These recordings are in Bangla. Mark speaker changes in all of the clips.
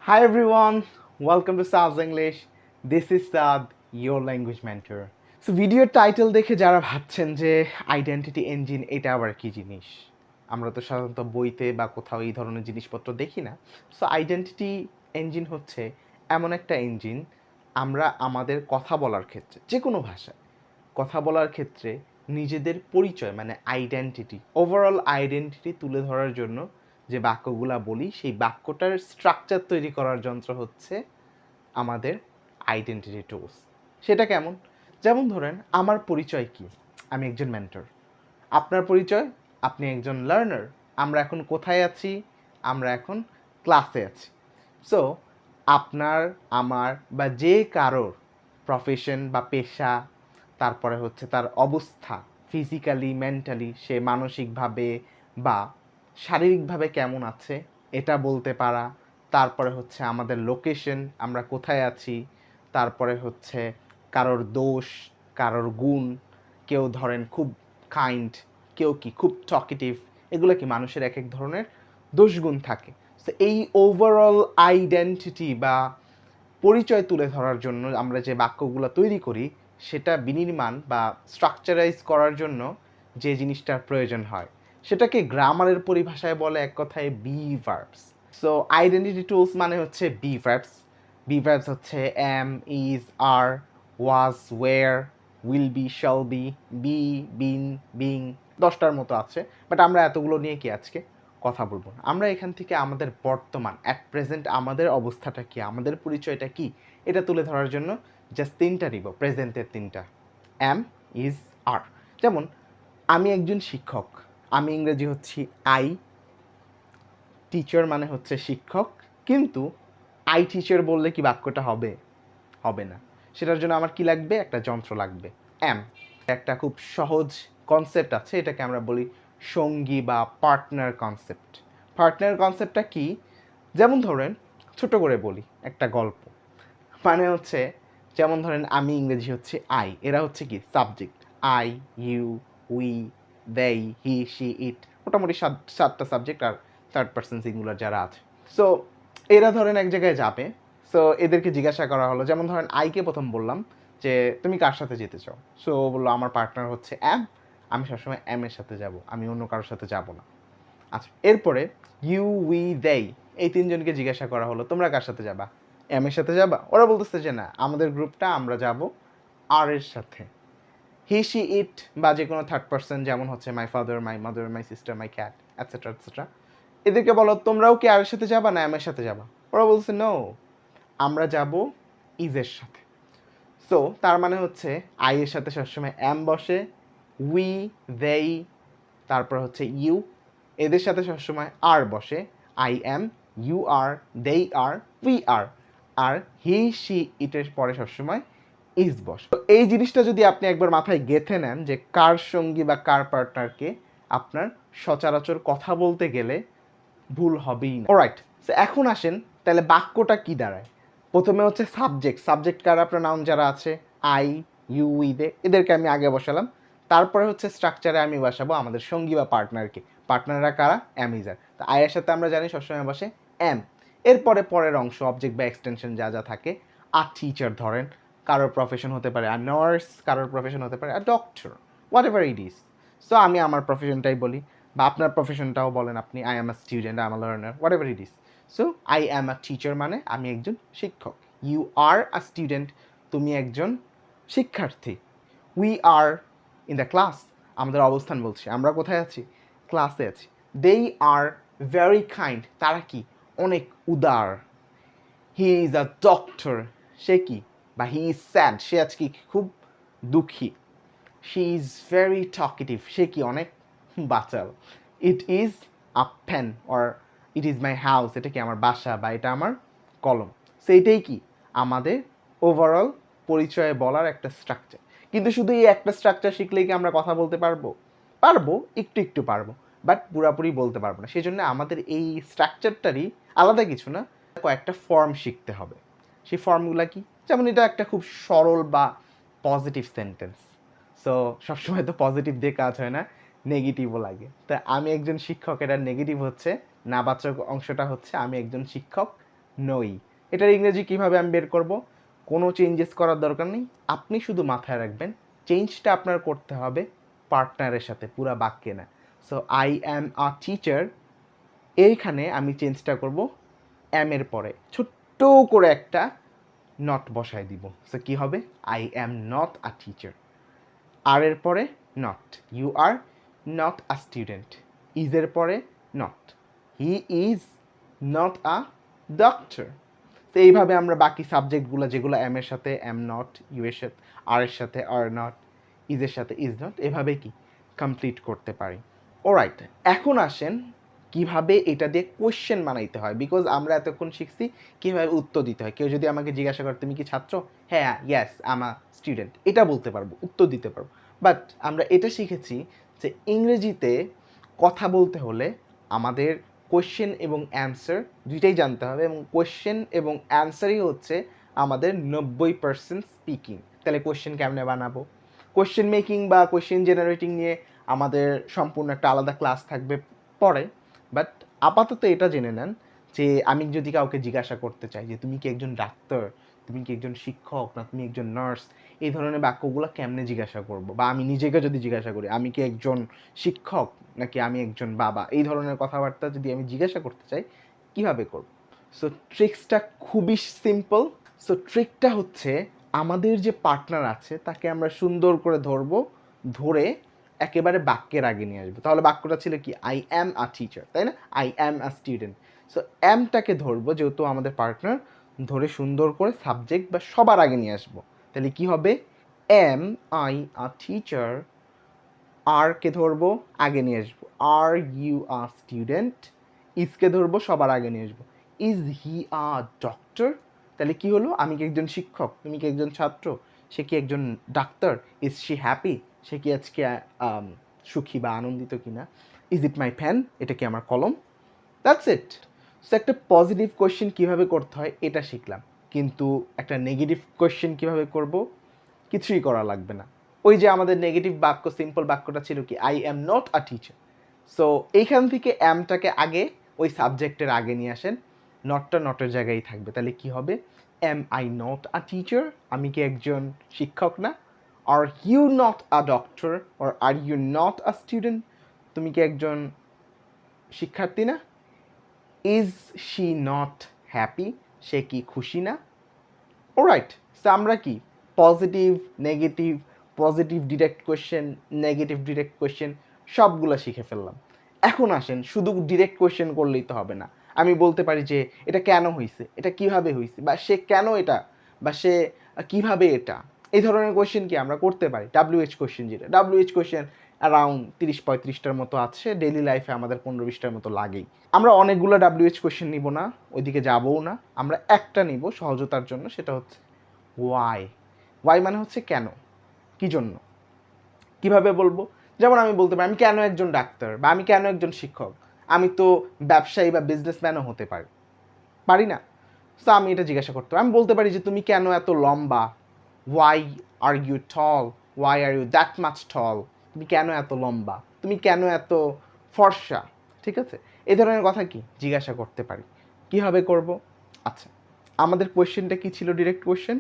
Speaker 1: Hi everyone, welcome to Saad's English. This is Saad, your language mentor. So ভিডিওর টাইটেল দেখে যারা ভাবছেন যে আইডেন্টিটি ইঞ্জিন এটা আবার কি জিনিস, আমরা তো সাধারণত বইতে বা কোথাও এই ধরনের জিনিসপত্র দেখি না। সো আইডেন্টিটি ইঞ্জিন হচ্ছে এমন একটা ইঞ্জিন, আমরা আমাদের কথা বলার ক্ষেত্রে যে কোনো ভাষায় কথা বলার ক্ষেত্রে নিজেদের পরিচয় মানে আইডেন্টিটি, ওভারঅল আইডেন্টিটি তুলে ধরার জন্য যে বাক্যগুলা বলি সেই বাক্যটার স্ট্রাকচার তৈরি করার যন্ত্র হচ্ছে আমাদের আইডেন্টিটি টুলস। সেটা কেমন? যেমন ধরেন আমার পরিচয় কি, আমি একজন মেন্টর। আপনার পরিচয়, আপনি একজন লার্নার। আমরা এখন কোথায় আছি? আমরা এখন ক্লাসে আছি। সো আপনার, আমার বা যে কারোর প্রফেশন বা পেশা, তারপরে হচ্ছে তার অবস্থা ফিজিক্যালি মেন্টালি, সে মানসিকভাবে বা শারীরিকভাবে কেমন আছে এটা বলতে পারা। তারপরে হচ্ছে আমাদের লোকেশন, আমরা কোথায় আছি। তারপরে হচ্ছে কারোর দোষ, কারোর গুণ। কেউ ধরেন খুব কাইন্ড, কেউ কি খুব টকেটিভ। এগুলো কি মানুষের এক এক ধরনের দোষগুণ থাকে। তো এই ওভারঅল আইডেন্টিটি বা পরিচয় তুলে ধরার জন্য আমরা যে বাক্যগুলো তৈরি করি সেটা বিনির্মাণ বা স্ট্রাকচারাইজ করার জন্য যে জিনিসটার প্রয়োজন হয় সেটাকে গ্রামারের পরিভাষায় বলে এক কথায় be verbs. So identity tools মানে হচ্ছে বি ভার্বস। বি ভার্বস হচ্ছে am, is, are, was, were, will be, shall be, been, being, 10টার মতো আছে। বাট আমরা এতগুলো নিয়ে কি আজকে কথা বলবো না। আমরা এখান থেকে আমাদের বর্তমান অ্যাট প্রেজেন্ট আমাদের অবস্থাটা কি, আমাদের পরিচয়টা কি, এটা তুলে ধরার জন্য জাস্ট 3টা নিব, প্রেজেন্টের 3টা, এম, ইজ, আর। যেমন আমি একজন শিক্ষক, আমি ইংরেজি হচ্ছি আই। টিচার মানে হচ্ছে শিক্ষক, কিন্তু আই টিচার বললে কি বাক্যটা হবে? হবে না। সেটার জন্য আমার কি লাগবে? একটা যন্ত্র লাগবে, এম। একটা খুব সহজ কনসেপ্ট আছে, এটাকে আমরা বলি সঙ্গী বা পার্টনার কনসেপ্ট। পার্টনার কনসেপ্টটা কি? যেমন ধরেন, ছোট করে বলি একটা গল্প। মানে হচ্ছে, যেমন ধরেন আমি ইংরেজি হচ্ছে আই, এরা হচ্ছে কি সাবজেক্ট, আই, ইউ, উই, দেই, হি, শি, ইট, মোটামুটি 7টা সাবজেক্ট আর থার্ড পার্সন সিঙ্গুলার যারা আছে। সো এরা ধরেন এক জায়গায় যাবে। সো এদেরকে জিজ্ঞাসা করা হলো, যেমন ধরেন আইকে প্রথম বললাম যে তুমি কার সাথে যেতে চাও। সো বললো আমার পার্টনার হচ্ছে এম, আমি সবসময় এম এর সাথে যাব, আমি অন্য কারোর সাথে যাব না। আচ্ছা, এরপরে ইউ, উই, দেই, এই 3জনকে জিজ্ঞাসা করা হলো তোমরা কার সাথে যাবা? এম এর সাথে যাবা? ওরা বলতেছে যে না, আমাদের গ্রুপটা আমরা যাব আর এর সাথে। হি, শি, ইট বা যে কোনো থার্ড পার্সন, যেমন হচ্ছে my father, my mother, my sister, my cat, etcetera etcetera. এদেরকে বলো তোমরাও কি আর এর সাথে যাবা না এম এর সাথে যাবা? ওরা বলছে নো, আমরা যাব ইজের সাথে। সো তার মানে হচ্ছে আই এর সাথে সবসময় এম বসে, উই, দেই, তারপর হচ্ছে ইউ, এদের সাথে সবসময় আর বসে, আই এম, ইউ আর, দেই আর, we are. R he, she, ইটের পরে সবসময় ইজ বসে। তো এই জিনিসটা যদি আপনি একবার মাথায় গেঁথে নেন যে কার সঙ্গী বা কার পার্টনারকে আপনার সচরাচর কথা বলতে গেলে ভুল হবেই না। অলরাইট, সো এখন আসেন তাহলে বাক্যটা কি দাঁড়ায়। প্রথমে হচ্ছে সাবজেক্ট, সাবজেক্ট কার, আপনার নাউন যারা আছে আই, ইউ, উই, দে, এদেরকে আমি আগে বসালাম। তারপরে হচ্ছে স্ট্রাকচারে আমি বসাবো আমাদের সঙ্গী বা পার্টনারকে। পার্টনাররা কারা? এম, ইজার। তো আয়ের সাথে আমরা জানি সবসময় বসে এম। এরপরে পরের অংশ অবজেক্ট বা এক্সটেনশন যা যা থাকে। আর টিচার ধরেন, কারোর প্রফেশন হতে পারে আর নার্স, কারোর প্রফেশন হতে পারে আর doctor, whatever it is. So আমি আমার প্রফেশনটাই বলি, বা আপনার প্রফেশনটাও বলেন আপনি, I am a student, I am a learner, whatever it is. So I am a teacher মানে আমি একজন শিক্ষক। ইউ আর আ স্টুডেন্ট, তুমি একজন শিক্ষার্থী। We are in the class, আমাদের অবস্থান বলছি, আমরা কোথায় আছি? ক্লাসে আছি। দেই আর ভেরি কাইন্ড, তারা কি? অনেক উদার। হি ইজ আ ডক্টর, সে কি? বা হি ইজ স্যাড, সে আজকে খুব দুঃখী। শি ইজ ভেরি টকেটিভ, সে কি? অনেক বাচাল। It is a pen or it is my house, এটা কি? আমার বাসা বা এটা আমার কলম। সো এটাই কি? আমাদের ওভারঅল পরিচয়ে বলার একটা স্ট্রাকচার। কিন্তু শুধু এই একটা স্ট্রাকচার শিখলেই কি আমরা কথা বলতে পারবো? পারবো, একটু একটু পারবো, বাট পুরোপুরি বলতে পারবো না। সেই জন্য আমাদের এই স্ট্রাকচারটারই আলাদা কিছু না, কয়েকটা ফর্ম শিখতে হবে। সেই ফর্মগুলো কি? যেমন এটা একটা খুব সরল বা পজিটিভ সেন্টেন্স। সো সবসময় তো পজিটিভ দিয়ে কাজ হয় না, নেগেটিভও লাগে। তা আমি একজন শিক্ষক, এটার নেগেটিভ হচ্ছে, নাবাচক অংশটা হচ্ছে আমি একজন শিক্ষক নই। এটার ইংরেজি কিভাবে আমি বের করব? কোনো চেঞ্জেস করার দরকার নেই, আপনি শুধু মাথায় রাখবেন চেঞ্জটা আপনার করতে হবে পার্টনারের সাথে, পুরা বাক্যে না। So I am a teacher, এইখানে আমি চেঞ্জটা করব অ্যাম এর পরে ছোট্ট করে একটা নট বসায় দিব। সো কী হবে? I am not a teacher. আর এর পরে not, you are not a student. ইজের পরে not, he is not a doctor. তো এইভাবে আমরা বাকি সাবজেক্টগুলো যেগুলো এম এর সাথে এম নট, ইউ এর সাথে আর এর সাথে আর নট, ইজের সাথে ইজ নট, এভাবে কি কমপ্লিট করতে পারি। অলরাইট, এখন আসেন কিভাবে এটা দিয়ে কোয়েশ্চেন বানাইতে হয়, বিকজ আমরা এতক্ষণ শিখছি কীভাবে উত্তর দিতে হয়। কেউ যদি আমাকে জিজ্ঞাসা করে তুমি কি ছাত্র, হ্যাঁ ইয়েস আই এম স্টুডেন্ট, এটা বলতে পারবো, উত্তর দিতে পারবো। বাট আমরা এটা শিখেছি যে ইংরেজিতে কথা বলতে হলে আমাদের কোয়েশ্চেন এবং অ্যান্সার দুইটাই জানতে হবে, এবং কোয়েশ্চেন এবং অ্যান্সারই হচ্ছে আমাদের 90% স্পিকিং। তাহলে কোয়েশ্চেন কেমনে বানাবো? কোয়েশ্চেন মেকিং বা কোয়েশ্চেন জেনারেটিং নিয়ে আমাদের সম্পূর্ণ একটা আলাদা ক্লাস থাকবে পরে। বাট আপাতত এটা জেনে নেন যে আমি যদি কাউকে জিজ্ঞাসা করতে চাই যে তুমি কি একজন ডাক্তার, তুমি কি একজন শিক্ষক, না তুমি একজন নার্স, এই ধরনের বাক্যগুলো কেমনে জিজ্ঞাসা করব, বা আমি নিজেকে যদি জিজ্ঞাসা করি আমি কি একজন শিক্ষক নাকি আমি একজন বাবা, এই ধরনের কথাবার্তা যদি আমি জিজ্ঞাসা করতে চাই কীভাবে করব? সো ট্রিক্সটা খুবই সিম্পল। সো ট্রিকটা হচ্ছে আমাদের যে পার্টনার আছে তাকে আমরা সুন্দর করে ধরবো, ধরে একেবারে বাক্যের আগে নিয়ে আসবো। তাহলে বাক্যটা ছিল কি? আই অ্যাম আ টিচার, তাই না? I am a student. So অ্যামটাকে ধরবো, যেহেতু আমাদের পার্টনার, ধরে সুন্দর করে সাবজেক্ট বা সবার আগে নিয়ে আসবো। তাহলে কি হবে? Am I a teacher. আরকে ধরবো, আগে নিয়ে আসবো, আর ইউ আ স্টুডেন্ট। ইজকে ধরবো, সবার আগে নিয়ে আসবো, ইজ হি আ ডক্টর। তাহলে কি হলো? আমি কি একজন শিক্ষক, তুমি কি একজন ছাত্র, সে কি একজন ডাক্তার। ইজ শি হ্যাপি, সে কি আজকে সুখী বা আনন্দিত কিনা। ইজ ইট মাই পেন, এটা কি আমার কলম। That's it. সো একটা পজিটিভ কোয়েশ্চেন কীভাবে করতে হয় এটা শিখলাম, কিন্তু একটা নেগেটিভ কোয়েশ্চেন কীভাবে করব কিছুই করা লাগবে না। ওই যে আমাদের নেগেটিভ বাক্য, সিম্পল বাক্যটা ছিল কি? I am not a teacher. So এইখান থেকে অ্যামটাকে আগে ওই সাবজেক্টের আগে নিয়ে আসেন, নটটা নটের জায়গায় থাকবে। তাহলে কি হবে? Am I not a teacher, আমি কি একজন শিক্ষক না। Are you not a doctor, or are you not a student, তুমি কি একজন শিক্ষার্থী না। ইজ শি নট হ্যাপি, সে কি খুশি না। অলরাইট, সো আমরা কি positive, negative, positive direct question, negative direct question সবগুলো শিখে ফেললাম। এখন আসেন, শুধু ডিরেক্ট কোয়েশ্চেন করলেই তো হবে না। আমি বলতে পারি যে এটা কেন হয়েছে, এটা কিভাবে হয়েছে, বা সে কেন এটা, বা সে কিভাবে এটা, এই ধরনের কোয়েশ্চেন কি আমরা করতে পারি। ডাব্লিউএইচ কোয়েশ্চেন, যেটা ডাব্লিউএইচ কোয়েশ্চেন অ্যারাউন্ড 30-35টার মতো আছে, ডেইলি লাইফে আমাদের 15-20টার মতো লাগেই। আমরা অনেকগুলো ডাব্লিউএইচ কোয়েশ্চেন নিব না, ওইদিকে যাবও না, আমরা একটা নিব সহজতার জন্য, সেটা হচ্ছে ওয়াই। ওয়াই মানে হচ্ছে কেন, কি জন্য। কিভাবে বলবো? যেমন আমি বলতে পারি আমি কেন একজন ডাক্তার, বা আমি কেন একজন শিক্ষক। আমি তো ব্যবসায়ী বা বিজনেসম্যানও হতে পারি, পারি না? সো আমি এটা জিজ্ঞাসা করতে পারি। আমি বলতে পারি যে তুমি কেন এত লম্বা, why are you tall, why are you that much tall, তুমি কেন এত লম্বা, তুমি কেন এত ফর্সা। ঠিক আছে, এই ধরনের কথা কি জিজ্ঞাসা করতে পারি। কীভাবে করব? আচ্ছা, আমাদের কোয়েশ্চেনটা কি ছিল? Direct question,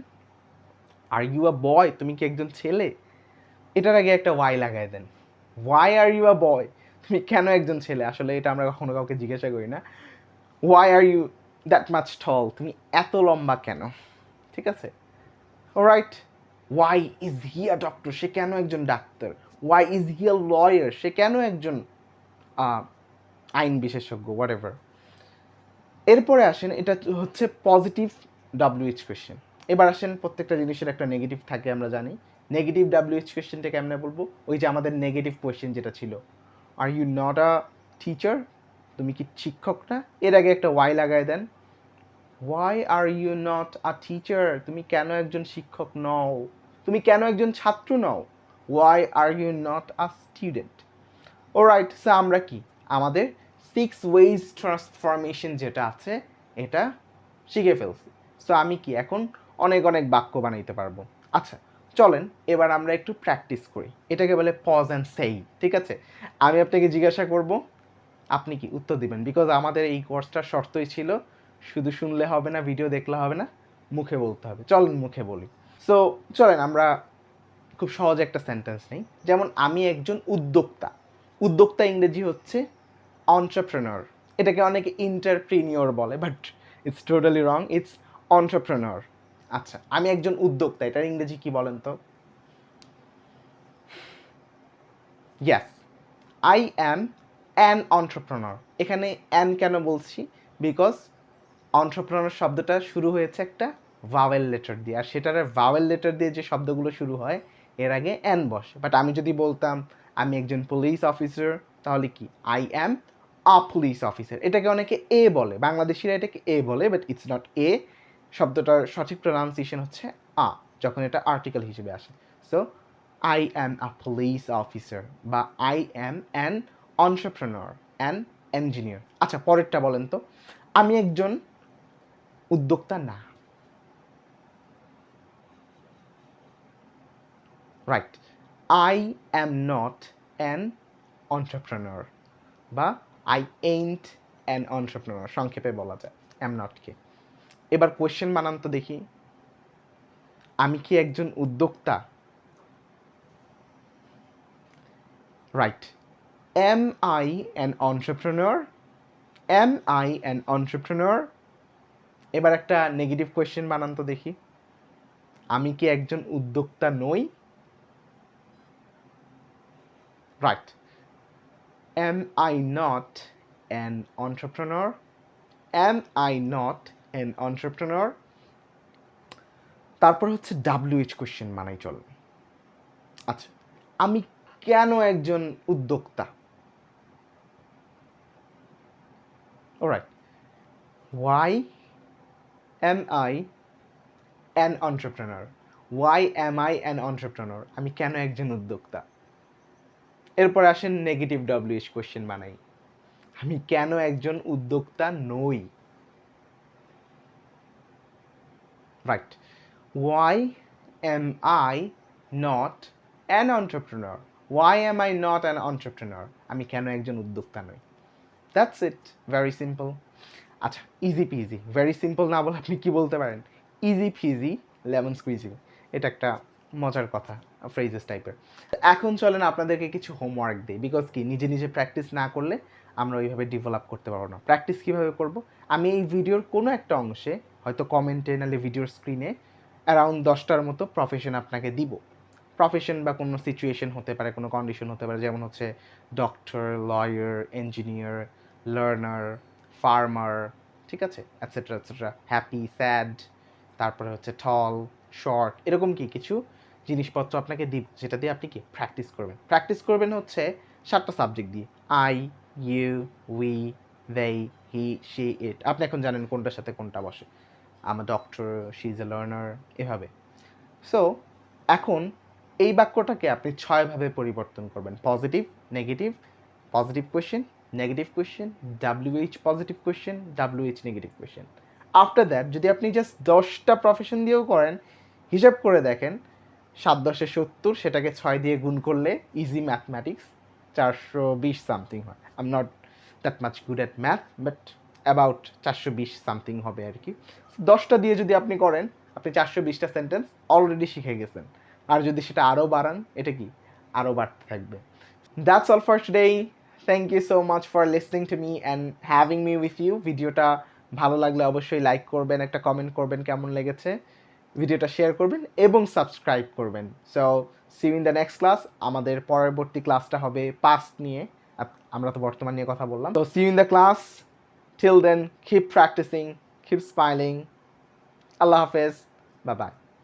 Speaker 1: are you a boy, তুমি কি একজন ছেলে। এটার আগে একটা ওয়াই লাগাই দেন। Why are you a boy, তুমি কেন একজন ছেলে। আসলে এটা আমরা কখনো কাউকে জিজ্ঞাসা করি না। Why are you that much tall, তুমি এত লম্বা কেন। ঠিক আছে, alright. Why is he a doctor, সে কেন একজন ডাক্তার। Why is he a lawyer, সে কেন একজন আইন বিশেষজ্ঞ, হোয়াট এভার। এরপরে আসেন, এটা হচ্ছে পজিটিভ ডাব্লিউএইচ কোয়েশ্চেন। এবার আসেন, প্রত্যেকটা জিনিসের একটা নেগেটিভ থাকে আমরা জানি। নেগেটিভ ডাব্লিউএইচ কোয়েশ্চেনটা কেমনে বলবো? ওই যে আমাদের নেগেটিভ কোয়েশ্চেন যেটা ছিল, are you not a teacher, তুমি কি শিক্ষক না। এর আগে একটা ওয়াই লাগাই দেন। Why are you not a teacher, তুমি কেন একজন শিক্ষক নও, তুমি কেন একজন ছাত্র নও। Why are you not a student. Alright, so আমরা কি আমাদের 6 ওয়েজ ট্রান্সফরমেশন যেটা আছে এটা শিখে ফেলছি। সো আমি কি এখন অনেক অনেক বাক্য বানাইতে পারবো। আচ্ছা চলেন এবার আমরা একটু প্র্যাকটিস করি, এটাকে বলে পজ অ্যান্ড সেই। ঠিক আছে, আমি আপনাকে জিজ্ঞাসা করব, আপনি কি উত্তর দিবেন, বিকজ আমাদের এই কোর্সটার শর্তই ছিল শুধু শুনলে হবে না, ভিডিও দেখলে হবে না, মুখে বলতে হবে। চলেন মুখে বলি। সো চলেন আমরা খুব সহজ একটা সেন্টেন্স নেই। যেমন আমি একজন উদ্যোক্তা। উদ্যোক্তা ইংরেজি হচ্ছে entrepreneur। এটাকে অনেকে ইন্টারপ্রিনিয়র বলে, but it's totally wrong, it's entrepreneur। আচ্ছা, আমি একজন উদ্যোক্তা, এটার ইংরেজি কি বলেন তো? Yes, I am an entrepreneur। এখানে অ্যান কেন বলছি? বিকজ entrepreneur শব্দটা শুরু হয়েছে একটা ভাওয়েল লেটার দিয়ে, আর সেটার ভাওয়েল লেটার দিয়ে যে শব্দগুলো শুরু হয় এর আগে অ্যান বসে। বাট আমি যদি বলতাম আমি একজন পুলিশ অফিসার, তাহলে কি I am a police officer. এটাকে অনেকে এ বলে, বাংলাদেশিরা এটাকে এ বলে, বাট ইটস নট এ। শব্দটার সঠিক প্রোনাউন্সিয়েশন হচ্ছে আ, যখন এটা আর্টিকেল হিসেবে আসে। So I am a police officer বা I am an entrepreneur, an engineer. আচ্ছা, পরেরটা বলেন তো, আমি একজন উদ্যোক্তা না। Right, I am not an entrepreneur বা আই ain't অ্যান entrepreneur, সংক্ষেপে বলা যায় অ্যাম নটকে। এবার কোয়েশ্চেন বানান তো দেখি, আমি কি একজন উদ্যোক্তা? Right, am I an entrepreneur? Am I an entrepreneur? এবার একটা নেগেটিভ কোয়েশ্চেন বানান তো দেখি, আমি কি একজন উদ্যোক্তা নই? Right, am I not an entrepreneur? Am I not an entrepreneur? তারপর হচ্ছে WH কোয়েশ্চেন বানাই চল। আচ্ছা, আমি কেন একজন উদ্যোক্তা? Alright, why am I an entrepreneur? Why am I an entrepreneur? আমি কেন একজন উদ্যোক্তা? এরপর আসেন নেগেটিভ WH কোয়েশ্চেন বানাই, আমি কেন একজন উদ্যোক্তা নই? Right, why am I not an entrepreneur? Why am I not an entrepreneur? আমি কেন একজন উদ্যোক্তা নই? That's it, very simple. আচ্ছা, ইজি পিজি। ভেরি সিম্পল না বলে আপনি কি বলতে পারেন? Easy peasy lemon squeezy. এটা একটা মজার কথা, ফ্রেজেস টাইপের। এখন চলেন আপনাদেরকে কিছু হোমওয়ার্ক দিই, বিকজ কি নিজে নিজে প্র্যাকটিস না করলে আমরা ওইভাবে ডেভেলপ করতে পারবো না। প্র্যাকটিস কীভাবে করব? আমি এই ভিডিওর কোনো একটা অংশে, হয়তো কমেন্টে নাহলে ভিডিওর স্ক্রিনে অ্যারাউন্ড 10টার মতো প্রফেশন আপনাকে দিব। প্রফেশন বা কোনো সিচুয়েশন হতে পারে, কোনো কন্ডিশন হতে পারে, যেমন হচ্ছে doctor, lawyer, engineer, learner, farmer, ঠিক আছে, অ্যাটসেট্রা অ্যাটসেট্রা, হ্যাপি, স্যাড, তারপরে হচ্ছে টল, শর্ট, এরকম কি কিছু জিনিসপত্র আপনাকে দিব, যেটা দিয়ে আপনি কি প্র্যাকটিস করবেন। প্র্যাকটিস করবেন হচ্ছে 7টা সাবজেক্ট দিয়ে, I, you, we, they, he, she, it. আপনি এখন জানেন কোনটার সাথে কোনটা বসে। I'm a doctor, she is a learner, এভাবে। সো এখন এই বাক্যটাকে আপনি 6ভাবে পরিবর্তন করবেন। Positive, negative, positive question, negative question, WH positive question, WH negative question. After that যদি আপনি জাস্ট 10টা প্রফেশন দিয়েও করেন, হিসাব করে দেখেন 7 10 70, সেটাকে 6 দিয়ে গুণ করলে ইজি ম্যাথমেটিক্স 420 সামথিং হয়। I am not that much good at math, but about 420 something হবে আর কি। 10টা দিয়ে যদি আপনি করেন, আপনি 420টা সেন্টেন্স অলরেডি শিখে গেছেন। আর যদি সেটা আরও বাড়ান, এটা কি আরও বাড়তে থাকবে। That's all for today. Thank you so much for listening to me and having me with you. ভিডিওটা ভালো লাগলে অবশ্যই লাইক করবেন, একটা কমেন্ট করবেন কেমন লেগেছে, ভিডিওটা শেয়ার করবেন এবং সাবস্ক্রাইব করবেন। So see you in the next class. আমাদের পরবর্তী ক্লাসটা হবে পাস্ট নিয়ে, আমরা তো বর্তমান নিয়ে কথা বললাম। তো see you in the class. Till then, keep practising, keep smiling. আল্লাহ হাফেজ, বাই বাই।